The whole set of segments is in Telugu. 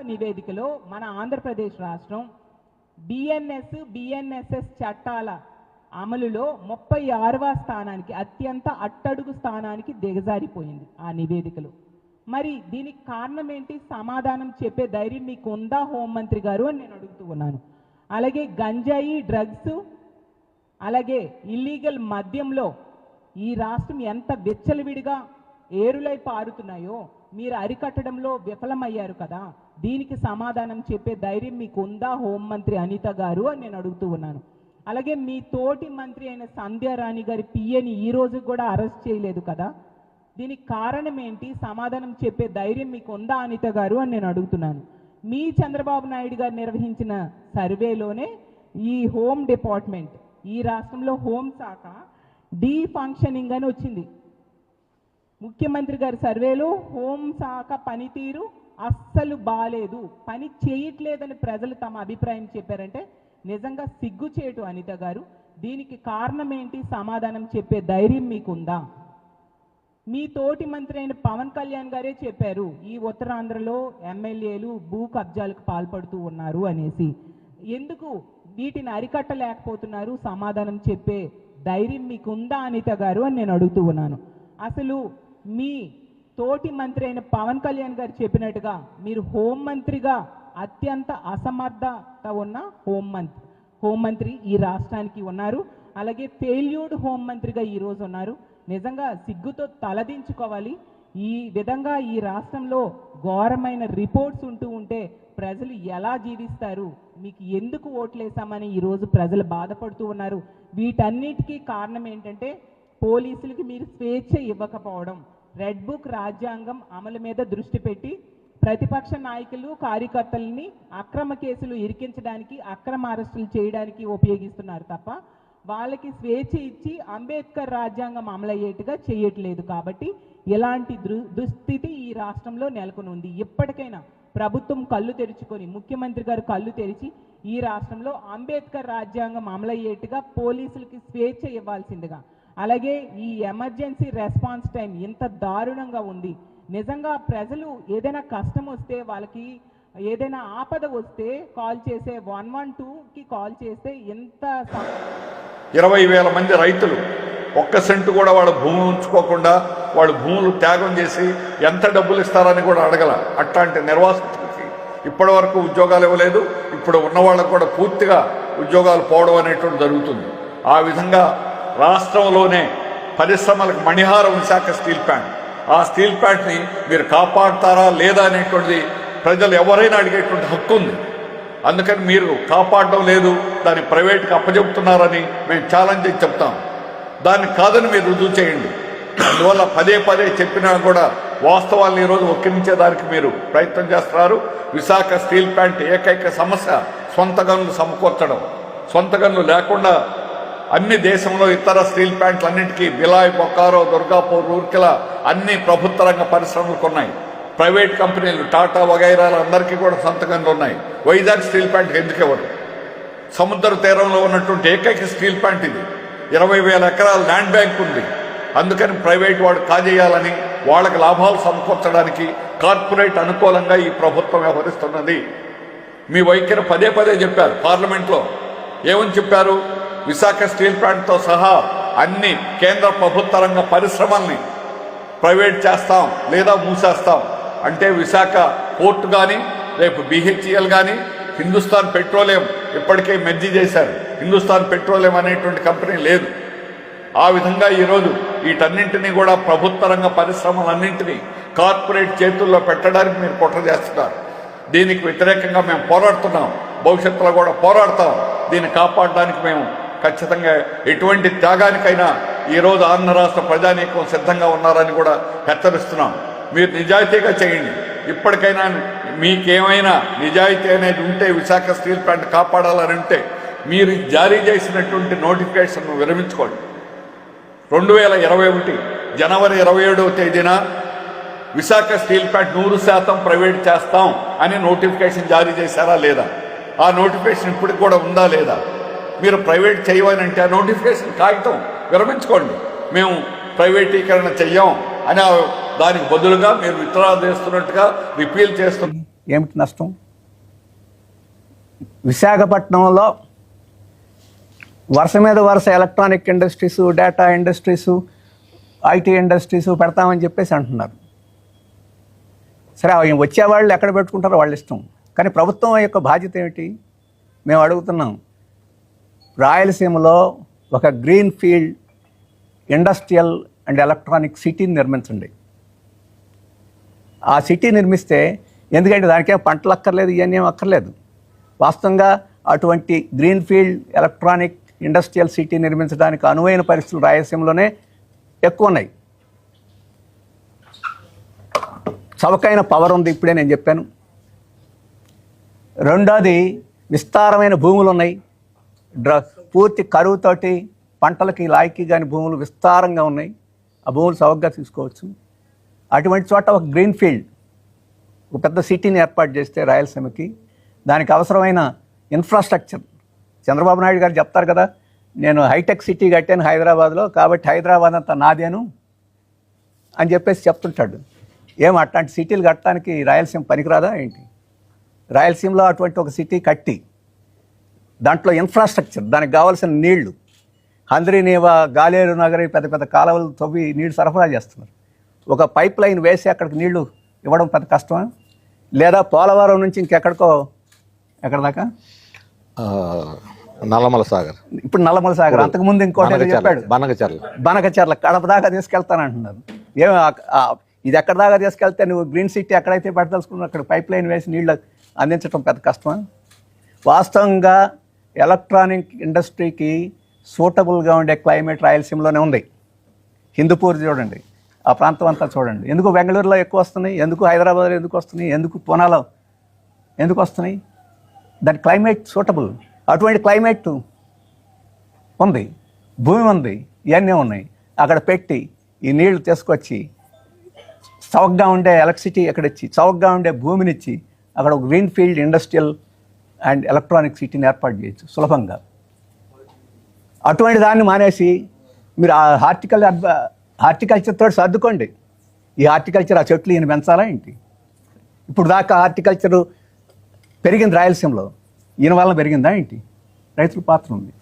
నివేదికలో మన ఆంధ్రప్రదేశ్ రాష్ట్రం బిఎన్ఎస్ఎస్ చట్టాల అమలులో 36వ స్థానానికి, అత్యంత అట్టడుగు స్థానానికి దిగజారిపోయింది ఆ నివేదికలో. మరి దీనికి కారణం ఏంటి? సమాధానం చెప్పే ధైర్యం మీకు ఉందా హోంమంత్రి గారు అని నేను అడుగుతూ ఉన్నాను. అలాగే గంజాయి, డ్రగ్స్, అలాగే ఇల్లీగల్ మద్యంలో ఈ రాష్ట్రం ఎంత విచ్చలవిడిగా ఏరులై పారుతున్నాయో మీరు అరికట్టడంలో విఫలమయ్యారు కదా. దీనికి సమాధానం చెప్పే ధైర్యం మీకు ఉందా హోంమంత్రి అనిత గారు అని నేను అడుగుతూ ఉన్నాను. అలాగే మీ తోటి మంత్రి అయిన సంధ్యారాణి గారి పిఏని ఈ రోజు కూడా అరెస్ట్ చేయలేదు కదా. దీనికి కారణం ఏంటి? సమాధానం చెప్పే ధైర్యం మీకు ఉందా అనిత గారు అని నేను అడుగుతున్నాను. మీ చంద్రబాబు నాయుడు గారు నిర్వహించిన సర్వేలోనే ఈ హోమ్ డిపార్ట్మెంట్, ఈ రాష్ట్రంలో హోం శాఖ డీఫంక్షనింగ్ అని వచ్చింది. ముఖ్యమంత్రి గారి సర్వేలో హోంశాఖ పనితీరు అస్సలు బాలేదు, పని చేయట్లేదని ప్రజలు తమ అభిప్రాయం చెప్పారంటే నిజంగా సిగ్గుచేటు అనిత గారు. దీనికి కారణం ఏంటి? సమాధానం చెప్పే ధైర్యం మీకుందా? మీ తోటి మంత్రి అయిన పవన్ కళ్యాణ్ గారే చెప్పారు ఈ ఉత్తరాంధ్రలో ఎమ్మెల్యేలు భూ కబ్జాలకు పాల్పడుతూ ఉన్నారు అనేసి. ఎందుకు వీటిని అరికట్టలేకపోతున్నారు? సమాధానం చెప్పే ధైర్యం మీకుందా అనిత గారు అని నేను అడుగుతూ ఉన్నాను. అసలు మీ తోటి మంత్రి అయిన పవన్ కళ్యాణ్ గారు చెప్పినట్టుగా మీరు హోంమంత్రిగా అత్యంత అసమర్థత ఉన్న హోంమంత్రి ఈ రాష్ట్రానికి ఉన్నారు. అలాగే ఫెయిల్యూర్డ్ హోంమంత్రిగా ఈరోజు ఉన్నారు. నిజంగా సిగ్గుతో తలదించుకోవాలి. ఈ విధంగా ఈ రాష్ట్రంలో ఘోరమైన రిపోర్ట్స్ ఉంటూ ఉంటే ప్రజలు ఎలా జీవిస్తారు? మీకు ఎందుకు ఓట్లేసామని ఈరోజు ప్రజలు బాధపడుతూ ఉన్నారు. వీటన్నిటికీ కారణం ఏంటంటే పోలీసులకి మీరు స్వేచ్ఛ ఇవ్వకపోవడం, రెడ్ బుక్ రాజ్యాంగం అమలు మీద దృష్టి పెట్టి ప్రతిపక్ష నాయకులు, కార్యకర్తలని అక్రమ కేసులు ఇరికించడానికి, అక్రమ అరెస్టులు చేయడానికి ఉపయోగిస్తున్నారు తప్ప వాళ్ళకి స్వేచ్ఛ ఇచ్చి అంబేద్కర్ రాజ్యాంగం అమలయ్యేట్టుగా చేయట్లేదు. కాబట్టి ఇలాంటి దుస్థితి ఈ రాష్ట్రంలో నెలకొని ఉంది. ఇప్పటికైనా ప్రభుత్వం కళ్ళు తెరుచుకొని, ముఖ్యమంత్రి గారు కళ్ళు తెరిచి ఈ రాష్ట్రంలో అంబేద్కర్ రాజ్యాంగం అమలయ్యేట్టుగా పోలీసులకి స్వేచ్ఛ ఇవ్వాల్సిందిగా. అలాగే ఈ ఎమర్జెన్సీ రెస్పాన్స్ టైం ఇంత దారుణంగా ఉంది. నిజంగా ప్రజలు ఏదైనా కష్టం వస్తే, వాళ్ళకి ఏదైనా ఆపద వస్తే కాల్ చేసే 112కి కాల్ చేస్తే ఎంత 20,000 మంది రైతులు ఒక్క సెంటు కూడా వాళ్ళ భూమి ఉంచుకోకుండా వాళ్ళు భూములు త్యాగం చేసి ఎంత డబ్బులు ఇస్తారని కూడా అడగల. అట్లాంటి నిర్వాసితులకి ఇప్పటి వరకు ఉద్యోగాలు ఇవ్వలేదు. ఇప్పుడు ఉన్న వాళ్ళకు కూడా పూర్తిగా ఉద్యోగాలు పోవడం అనేటువంటి జరుగుతుంది. ఆ విధంగా రాష్ట్రంలోనే పరిశ్రమలకు మణిహారం విశాఖ స్టీల్ ప్లాంట్. ఆ స్టీల్ ప్లాంట్ని మీరు కాపాడుతారా లేదా అనేటువంటిది ప్రజలు ఎవరైనా అడిగేటువంటి హక్కు ఉంది. అందుకని మీరు కాపాడడం లేదు, దాన్ని ప్రైవేట్కి అప్పచెబుతున్నారని మేము ఛాలెంజ్ చేసి చెప్తాం. దాన్ని కాదని మీరు రుజువు చేయండి. అందువల్ల పదే పదే చెప్పినా కూడా వాస్తవాలను ఈరోజు ఒక్కించేదానికి మీరు ప్రయత్నం చేస్తున్నారు. విశాఖ స్టీల్ ప్లాంట్ ఏకైక సమస్య సొంత గనులు సమకూర్చడం. సొంత గనులు లేకుండా అన్ని దేశంలో ఇతర స్టీల్ ప్లాంట్లన్నింటికీ బిలాయ్, బొకారో, దుర్గాపూర్, రూర్కెలా అన్ని ప్రభుత్వ రంగ పరిశ్రమలకు ఉన్నాయి. ప్రైవేట్ కంపెనీలు టాటా వగైరాలు అందరికీ కూడా సొంత గనులు ఉన్నాయి. వైజాగ్ స్టీల్ ప్లాంట్ ఎందుకు ఇవ్వరు? సముద్ర తీరంలో ఉన్నటువంటి ఏకైక స్టీల్ ప్లాంట్ ఇది. 20,000 ఎకరాల ల్యాండ్ బ్యాంక్ ఉంది. అందుకని ప్రైవేట్ వాడు కాజేయాలని, వాళ్ళకి లాభాలు సమకూర్చడానికి కార్పొరేట్ అనుకూలంగా ఈ ప్రభుత్వం వ్యవహరిస్తున్నది. మీ వైఖరి పదే పదే చెప్పారు పార్లమెంట్లో. ఏమని చెప్పారు? విశాఖ స్టీల్ ప్లాంట్తో సహా అన్ని కేంద్ర ప్రభుత్వ రంగ పరిశ్రమల్ని ప్రైవేట్ చేస్తాం లేదా మూసేస్తాం. అంటే విశాఖ పోర్టు కానీ, రేపు BHEL కానీ, హిందుస్థాన్ పెట్రోలియం ఇప్పటికే మెర్జీ చేశారు. హిందుస్థాన్ పెట్రోలియం అనేటువంటి కంపెనీ లేదు. ఆ విధంగా ఈరోజు వీటన్నింటినీ కూడా ప్రభుత్వ రంగ పరిశ్రమలన్నింటినీ కార్పొరేట్ చేతుల్లో పెట్టడానికి మీరు కుట్ర చేస్తున్నారు. దీనికి వ్యతిరేకంగా మేము పోరాడుతున్నాం, భవిష్యత్తులో కూడా పోరాడతాం. దీన్ని కాపాడడానికి మేము ఖచ్చితంగా ఎటువంటి త్యాగానికైనా ఈరోజు ఆంధ్ర రాష్ట్ర ప్రజానీకం సిద్ధంగా ఉన్నారని కూడా హెచ్చరిస్తున్నాం. మీరు నిజాయితీగా చేయండి. ఇప్పటికైనా మీకేమైనా నిజాయితీ అనేది ఉంటే, విశాఖ స్టీల్ ప్లాంట్ కాపాడాలని ఉంటే మీరు జారీ చేసినటువంటి నోటిఫికేషన్ విరమించుకోండి. 2021 జనవరి 27వ తేదీన విశాఖ స్టీల్ ప్లాంట్ 100% ప్రైవేట్ చేస్తాం అని నోటిఫికేషన్ జారీ చేశారా లేదా? ఆ నోటిఫికేషన్ ఇప్పటికి కూడా ఉందా లేదా? మీరు ప్రైవేట్ చేయమనంటే ఆ నోటిఫికేషన్ కాగితం విరమించుకోండి, మేము ప్రైవేటీకరణ చెయ్యం అని దానికి బదులుగా మీరు విత్డ్రా చేస్తున్నట్టుగా రిపీల్ చేస్తున్నారు. ఏమిటి నష్టం? విశాఖపట్నంలో వరుస మీద వరుస electronic industries, data industries, IT industries పెడతామని చెప్పేసి అంటున్నారు. సరే, వచ్చేవాళ్ళు ఎక్కడ పెట్టుకుంటారో వాళ్ళ ఇష్టం. కానీ ప్రభుత్వం యొక్క బాధ్యత ఏమిటి? మేము అడుగుతున్నాం, రాయలసీమలో ఒక green field industrial and electronic సిటీని నిర్మించండి. ఆ సిటీ నిర్మిస్తే, ఎందుకంటే దానికేం పంటలు అక్కర్లేదు, ఇవన్నీ ఏం అక్కర్లేదు. వాస్తవంగా అటువంటి green field electronic industrial city నిర్మించడానికి అనువైన పరిస్థితులు రాయలసీమలోనే ఎక్కువ ఉన్నాయి. చవకైన పవర్ ఉంది, ఇప్పుడే నేను చెప్పాను. రెండోది, విస్తారమైన భూములు ఉన్నాయి. పూర్తి కరువుతోటి పంటలకి లాయకీ కాని భూములు విస్తారంగా ఉన్నాయి. ఆ భూములు చౌకగా తీసుకోవచ్చు. అటువంటి చోట ఒక గ్రీన్ ఫీల్డ్, ఒక పెద్ద సిటీని ఏర్పాటు చేస్తే రాయలసీమకి దానికి అవసరమైన ఇన్ఫ్రాస్ట్రక్చర్, చంద్రబాబు నాయుడు గారు చెప్తారు కదా, నేను హైటెక్ సిటీ కట్టాను హైదరాబాద్లో, కాబట్టి హైదరాబాద్ అంతా నాదేను అని చెప్పేసి చెప్తుంటాడు. అట్లాంటి సిటీలు కట్టడానికి రాయలసీమ పనికిరాదా ఏంటి? రాయలసీమలో అటువంటి ఒక సిటీ కట్టి దాంట్లో ఇన్ఫ్రాస్ట్రక్చర్, దానికి కావాల్సిన నీళ్లు, హంద్రీనీవా, గాలేరు నగరి పెద్ద పెద్ద కాలువలు తవ్వి నీళ్లు సరఫరా చేస్తున్నారు. ఒక పైప్ లైన్ వేసి అక్కడికి నీళ్లు ఇవ్వడం పెద్ద కష్టమా? లేదా పోలవరం నుంచి ఇంకెక్కడికో, ఎక్కడ దాకా, నల్లమల సాగర్, ఇప్పుడు నల్లమల సాగర్, అంతకుముందు ఇంకోటి చెప్పాడు, బనకచర్ల కడప దాకా తీసుకెళ్తానంటున్నారు. ఇది ఎక్కడ దాకా తీసుకెళ్తే నువ్వు గ్రీన్ సిటీ ఎక్కడైతే పెట్టదలుచుకున్నావు అక్కడ పైప్ లైన్ వేసి నీళ్ళు అందించడం పెద్ద కష్టమా? వాస్తవంగా ఎలక్ట్రానిక్ ఇండస్ట్రీకి సూటబుల్గా ఉండే క్లైమేట్ రాయలసీమలోనే ఉంది. హిందూపూర్ చూడండి, ఆ ప్రాంతం అంతా చూడండి. ఎందుకు బెంగళూరులో ఎక్కువ వస్తున్నాయి, ఎందుకు హైదరాబాద్లో ఎందుకు వస్తున్నాయి, ఎందుకు పూనాలో ఎందుకు వస్తున్నాయి? దాని క్లైమేట్ సూటబుల్. అటువంటి క్లైమేట్ ఉంది, భూమి ఉంది, ఇవన్నీ ఉన్నాయి. అక్కడ పెట్టి ఈ నీళ్లు తీసుకొచ్చి చౌకగా ఉండే ఎలక్ట్రిసిటీ ఎక్కడిచ్చి, చౌకగా ఉండే భూమినిచ్చి అక్కడ ఒక green field industrial and electronic సిటీని ఏర్పాటు చేయొచ్చు సులభంగా. అటువంటి దాన్ని మానేసి మీరు ఆ హార్టికల్చర్తో సర్దుకోండి. ఈ హార్టికల్చర్, ఆ చెట్లు ఈయన పెంచాలా ఏంటి? ఇప్పుడు దాకా హార్టికల్చరు పెరిగింది రాయలసీమలో, ఈయన వల్ల పెరిగిందా ఏంటి? రైతుల పాత్ర ఉంది,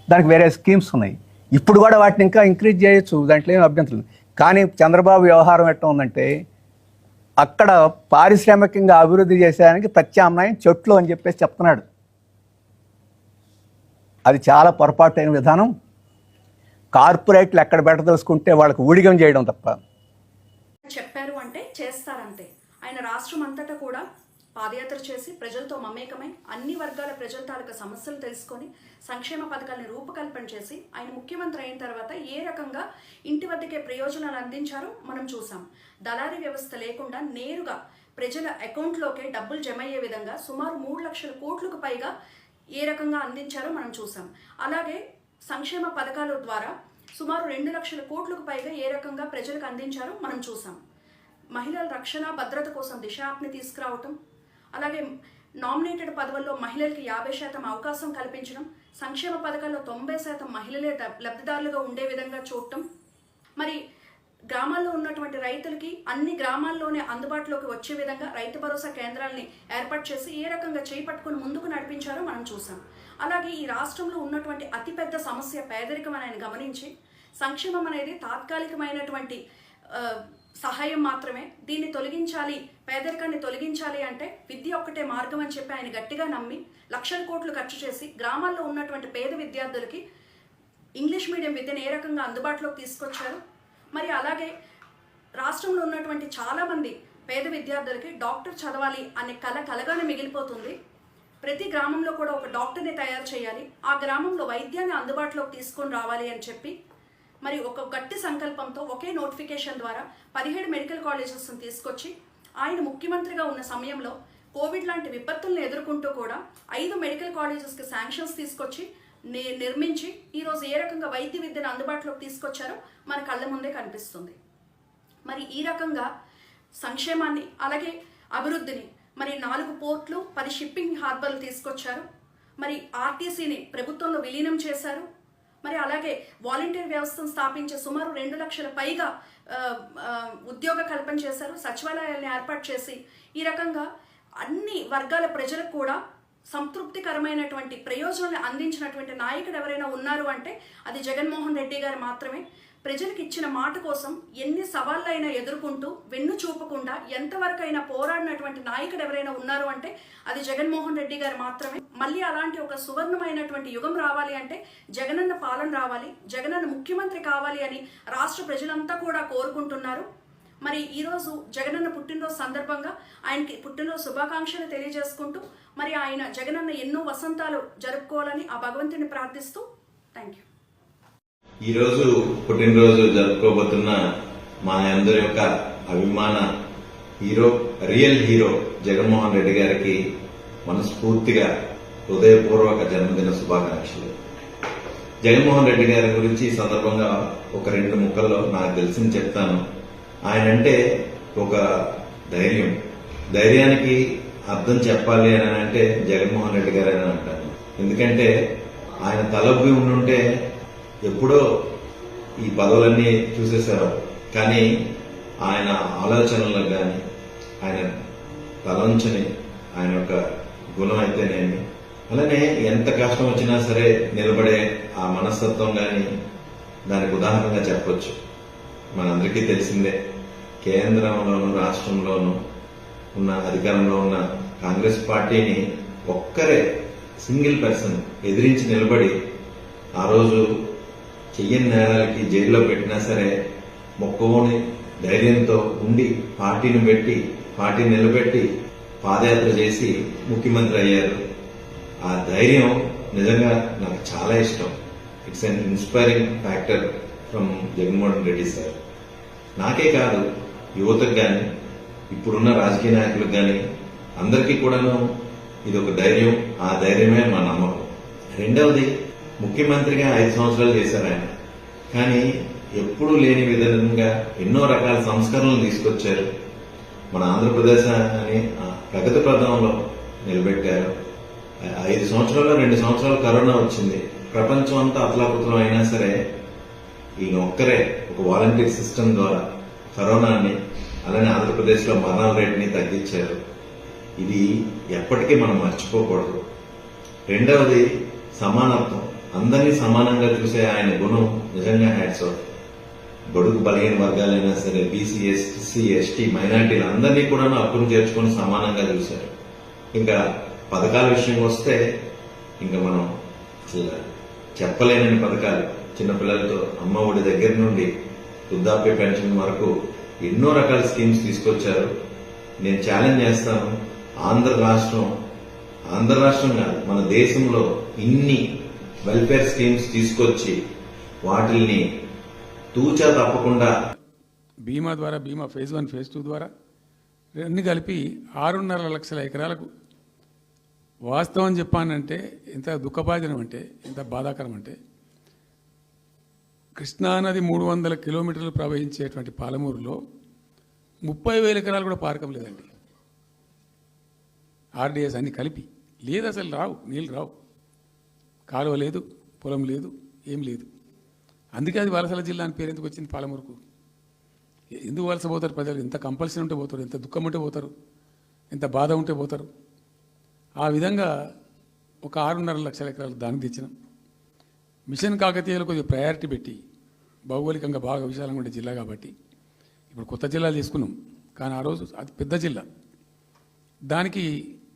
దానికి వేరే స్కీమ్స్ ఉన్నాయి. ఇప్పుడు కూడా వాటిని ఇంకా ఇంక్రీజ్ చేయొచ్చు, దాంట్లో ఏం అభ్యంతరం. కానీ చంద్రబాబు వ్యవహారం ఎట్లా ఉందంటే, అక్కడ పారిశ్రామికంగా అభివృద్ధి చేసేదానికి ప్రత్యామ్నాయం చెట్లు అని చెప్పేసి చెప్తున్నాడు. అది చాలా పొరపాటైన విధానం. కార్పొరేట్లు ఎక్కడ పెట్టదలుచుకుంటే వాళ్ళకి ఊడిగం చేయడం తప్ప. చెప్పారు అంటే చేస్తారంతే. ఆయన రాష్ట్రం అంతటా కూడా పాదయాత్ర చేసి ప్రజలతో మమేకమై అన్ని వర్గాల ప్రజల తాలూకా సమస్యలు తెలుసుకొని సంక్షేమ పథకాలను రూపకల్పన చేసి ఆయన ముఖ్యమంత్రి అయిన తర్వాత ఏ రకంగా ఇంటి వద్దకే ప్రయోజనాలు అందించారో మనం చూసాం. దళారీ వ్యవస్థ లేకుండా నేరుగా ప్రజల అకౌంట్లోకే డబ్బులు జమ అయ్యే విధంగా సుమారు 3 లక్షల కోట్లకు పైగా ఏ రకంగా అందించారో మనం చూసాం. అలాగే సంక్షేమ పథకాల ద్వారా సుమారు 2 లక్షల కోట్లకు పైగా ఏ రకంగా ప్రజలకు అందించారో మనం చూసాం. మహిళల రక్షణ భద్రత కోసం దిశ యాప్ని తీసుకురావటం, అలాగే నామినేటెడ్ పదవుల్లో మహిళలకి 50% అవకాశం కల్పించడం, సంక్షేమ పథకాల్లో 90% మహిళలే లబ్ధిదారులుగా ఉండే విధంగా చూడటం, మరి గ్రామాల్లో ఉన్నటువంటి రైతులకి అన్ని గ్రామాల్లోనే అందుబాటులోకి వచ్చే విధంగా రైతు భరోసా కేంద్రాలని ఏర్పాటు చేసి ఏ రకంగా చేపట్టుకుని ముందుకు నడిపించారో మనం చూసాం. అలాగే ఈ రాష్ట్రంలో ఉన్నటువంటి అతిపెద్ద సమస్య పేదరికం అని ఆయన గమనించి సంక్షేమం అనేది తాత్కాలికమైనటువంటి సహాయం మాత్రమే, దీన్ని తొలగించాలి, పేదరికాన్ని తొలగించాలి అంటే విద్య ఒక్కటే మార్గం అని చెప్పి ఆయన గట్టిగా నమ్మి లక్షల కోట్లు ఖర్చు చేసి గ్రామాల్లో ఉన్నటువంటి పేద విద్యార్థులకి ఇంగ్లీష్ మీడియం విద్యను ఏ రకంగా అందుబాటులోకి తీసుకొచ్చారు. మరి అలాగే రాష్ట్రంలో ఉన్నటువంటి చాలామంది పేద విద్యార్థులకి డాక్టర్ చదవాలి అనే కలగానే మిగిలిపోతుంది. ప్రతి గ్రామంలో కూడా ఒక డాక్టర్ని తయారు చేయాలి, ఆ గ్రామంలో వైద్యాన్ని అందుబాటులోకి తీసుకొని రావాలి అని చెప్పి మరి ఒక గట్టి సంకల్పంతో ఒకే నోటిఫికేషన్ ద్వారా 17 మెడికల్ కాలేజెస్ని తీసుకొచ్చి ఆయన ముఖ్యమంత్రిగా ఉన్న సమయంలో కోవిడ్ లాంటి విపత్తులను ఎదుర్కొంటూ కూడా 5 మెడికల్ కాలేజెస్కి శాంక్షన్స్ తీసుకొచ్చి నిర్మించి ఈరోజు ఏ రకంగా వైద్య విద్యను అందుబాటులోకి తీసుకొచ్చారో మన కళ్ళ ముందే కనిపిస్తుంది. మరి ఈ రకంగా సంక్షేమాన్ని అలాగే అభివృద్ధిని మరి 4 పోర్ట్లు 10 షిప్పింగ్ హార్బర్లు తీసుకొచ్చారు. మరి ఆర్టీసీని ప్రభుత్వంలో విలీనం చేశారు. మరి అలాగే వాలంటీర్ వ్యవస్థను స్థాపించి సుమారు 2 లక్షల పైగా ఉద్యోగ కల్పన చేశారు. సచివాలయాలను ఏర్పాటు చేసి ఈ రకంగా అన్ని వర్గాల ప్రజలకు కూడా సంతృప్తికరమైనటువంటి ప్రయోజనాలు అందించినటువంటి నాయకుడు ఎవరైనా ఉన్నారు అంటే అది జగన్మోహన్ రెడ్డి గారు మాత్రమే. ప్రజలకు ఇచ్చిన మాట కోసం ఎన్ని సవాళ్ళైనా ఎదుర్కొంటూ వెన్ను చూపకుండా ఎంతవరకైనా పోరాడినటువంటి నాయకుడు ఎవరైనా ఉన్నారు అంటే అది జగన్మోహన్ రెడ్డి గారు మాత్రమే. మళ్ళీ అలాంటి ఒక సువర్ణమైనటువంటి యుగం రావాలి అంటే జగనన్న పాలన రావాలి, జగనన్న ముఖ్యమంత్రి కావాలి అని రాష్ట్ర ప్రజలంతా కూడా కోరుకుంటున్నారు. మరి ఈరోజు జగనన్న పుట్టినరోజు సందర్భంగా ఆయనకి పుట్టినరోజు శుభాకాంక్షలు తెలియజేసుకుంటూ మరి ఆయన జగనన్న ఎన్నో వసంతాలు జరుపుకోవాలని ఆ భగవంతుని ప్రార్థిస్తూ థ్యాంక్ యూ. ఈరోజు పుట్టినరోజు జరుపుకోబోతున్న మా అందరి యొక్క అభిమాన hero, real hero Jaganmohan Reddy గారికి మనస్ఫూర్తిగా హృదయపూర్వక జన్మదిన శుభాకాంక్షలు. జగన్మోహన్ రెడ్డి గారి గురించి ఈ సందర్భంగా ఒక 2 ముక్కల్లో నాకు తెలిసింది చెప్తాను. ఆయన అంటే ఒక ధైర్యానికి అర్థం చెప్పాలి అని అంటే జగన్మోహన్ రెడ్డి గారు అని అంటాను. ఎందుకంటే ఆయన తలొగ్గి ఉండుంటే ఎప్పుడో ఈ పదవులన్నీ చూసేశారు. కానీ ఆయన ఆలోచనలకు కానీ ఆయన తలంచని ఆయన యొక్క గుణం అయితేనేమి, అలానే ఎంత కష్టం వచ్చినా సరే నిలబడే ఆ మనస్తత్వం కానీ దానికి ఉదాహరణగా చెప్పొచ్చు. మనందరికీ తెలిసిందే, కేంద్రంలోనూ రాష్ట్రంలోనూ ఉన్న అధికారంలో ఉన్న కాంగ్రెస్ పార్టీని ఒక్కరే సింగిల్ పర్సన్ ఎదిరించి నిలబడి ఆ రోజు చెయ్యని నేరాలకి జైల్లో పెట్టినా సరే మొక్కవోని ధైర్యంతో ఉండి పార్టీని నిలబెట్టి పాదయాత్ర చేసి ముఖ్యమంత్రి అయ్యారు. ఆ ధైర్యం నిజంగా నాకు చాలా ఇష్టం. It's an inspiring factor from Jaganmohan Reddy sir. నాకే కాదు, యువతకు కానీ ఇప్పుడున్న రాజకీయ నాయకులకు కానీ అందరికీ కూడాను ఇది ఒక ధైర్యం. ఆ ధైర్యమే మా నమ్మకం. రెండవది, ముఖ్యమంత్రిగా 5 సంవత్సరాలు చేశారు ఆయన. కానీ ఎప్పుడూ లేని విధంగా ఎన్నో రకాల సంస్కరణలు తీసుకొచ్చారు. మన ఆంధ్రప్రదేశ్ అని ప్రగతి పథంలో నిలబెట్టారు. 5 సంవత్సరాల్లో 2 సంవత్సరాలు కరోనా వచ్చింది. ప్రపంచం అంతా అతలాకుతలం అయినా సరే ఈయన ఒక్కరే ఒక వాలంటీర్ సిస్టమ్ ద్వారా కరోనాని, అలానే ఆంధ్రప్రదేశ్ లో మరణాల రేటుని తగ్గించారు. ఇది ఎప్పటికీ మనం మర్చిపోకూడదు. రెండవది, సమానత్వం. అందరినీ సమానంగా చూసే ఆయన గుణం నిజంగా హ్యాట్స్ ఆఫ్. బడుగు బలహీన వర్గాలైనా సరే, బీసీ, ఎస్సీ, ఎస్టీ, మైనార్టీలు అందరినీ కూడా హక్కును చేర్చుకొని సమానంగా చూశారు. ఇంకా పథకాల విషయం వస్తే ఇంకా మనం చెప్పలేనని పథకాలు, చిన్నపిల్లలతో అమ్మ ఒడి దగ్గర నుండి వృద్ధాప్య పెన్షన్ వరకు ఎన్నో రకాల స్కీమ్స్ తీసుకొచ్చారు. నేను ఛాలెంజ్ చేస్తాను, ఆంధ్ర రాష్ట్రం కాదు మన దేశంలో ఇన్ని వెల్ఫేర్ స్కీమ్స్ తీసుకొచ్చి వాటిల్ని తూచా తప్పకుండా బీమా ద్వారా, బీమా ఫేజ్ 1 ఫేజ్ 2 ద్వారా అన్ని కలిపి 6.5 లక్షల ఎకరాలకు, వాస్తవం చెప్పానంటే ఎంత దుఃఖభాజనం అంటే, ఎంత బాధాకరం అంటే, కృష్ణానది 300 కిలోమీటర్లు ప్రవహించేటువంటి పాలమూరులో 30,000 ఎకరాలు కూడా పారకం లేదండి. ఆర్డీఎస్ అన్ని కలిపి లేదు, అసలు రావు, నీళ్ళు రావు, కాలువ లేదు, పొలం లేదు, ఏం లేదు. అందుకే అది వలసల జిల్లా అని పేరు ఎందుకు వచ్చింది పాలమూరుకు? ఎందుకు వలస పోతారు ప్రజలు? ఎంత కంపల్సరీ ఉంటే పోతారు, ఎంత దుఃఖం ఉంటే పోతారు, ఎంత బాధ ఉంటే పోతారు. ఆ విధంగా ఒక 6.5 లక్షల ఎకరాలు దానికి తెచ్చినాం. మిషన్ కాకతీయలో కొద్దిగా ప్రయారిటీ పెట్టి, భౌగోళికంగా బాగా విశాలంగా ఉండే జిల్లా కాబట్టి ఇప్పుడు కొత్త జిల్లాలు తీసుకున్నాం. కానీ ఆ రోజు అది పెద్ద జిల్లా, దానికి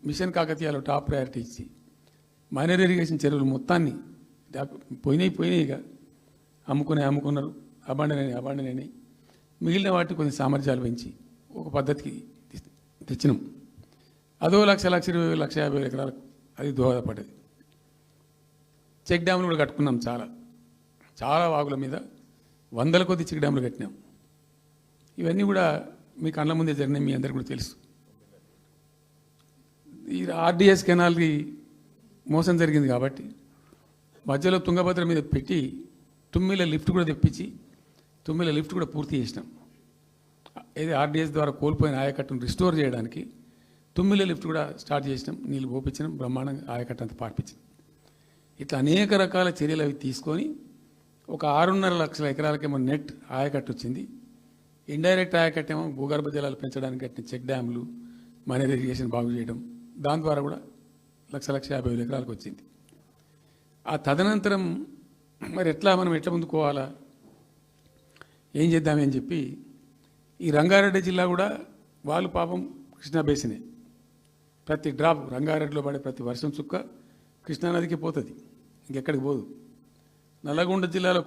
మిషన్ కాకతీయలో టాప్ ప్రయారిటీ ఇచ్చి మైనర్ ఇరిగేషన్ చెరువులు మొత్తాన్ని పోయినాయిగా అమ్ముకున్నారు, అబాండనైనాయి. మిగిలిన వాటిని కొన్ని సామర్థ్యాలు పెంచి ఒక పద్ధతికి తెచ్చినాం. అదో 1,20,000, 1,50,000 ఎకరాలకు అది దోహదపడ్డది. చెక్ డ్యాములు కూడా కట్టుకున్నాం. చాలా వాగుల మీద 100 కొద్ది చెక్ డ్యాములు కట్టినాం. ఇవన్నీ కూడా మీ కళ్ళ ముందే జరిగినాయి, మీ అందరికీ కూడా తెలుసు. ఈ ఆర్డీఎస్ కెనాల్కి మోసం జరిగింది కాబట్టి మధ్యలో తుంగభద్ర మీద పెట్టి తుమ్మిల లిఫ్ట్ కూడా తెప్పించి తుమ్మిల లిఫ్ట్ కూడా పూర్తి చేసినాం. ఇది ఆర్డీఎస్ ద్వారా కోల్పోయిన ఆయకట్టును రిస్టోర్ చేయడానికి తుమ్మిల లిఫ్ట్ కూడా స్టార్ట్ చేసినాం, నీళ్ళు పోపించినాం, బ్రహ్మాండంగా ఆయకట్టు అంతా పార్పించినాం. ఇట్లా అనేక రకాల చర్యలు అవి తీసుకొని ఒక 6.5 లక్షల ఎకరాలకేమో నెట్ ఆయకట్టు వచ్చింది. ఇండైరెక్ట్ ఆయకట్టేమో భూగర్భ జలాలు పెంచడానికి కట్టిన చెక్ డ్యాములు, మైనర్ ఇరిగేషన్ బాగు చేయడం, దాని ద్వారా కూడా 1,50,000 ఎకరాలకు వచ్చింది. ఆ తదనంతరం మరి మనం ఎట్లా ముందుకోవాలా, ఏం చేద్దామని చెప్పి ఈ రంగారెడ్డి జిల్లా కూడా వాళ్ళు పాపం కృష్ణా బేసినే, ప్రతి డ్రాప్ రంగారెడ్డిలో పడే ప్రతి వర్షం చుక్క కృష్ణానదికి పోతుంది, ఇంకెక్కడికి పోదు. నల్లగొండ జిల్లాలో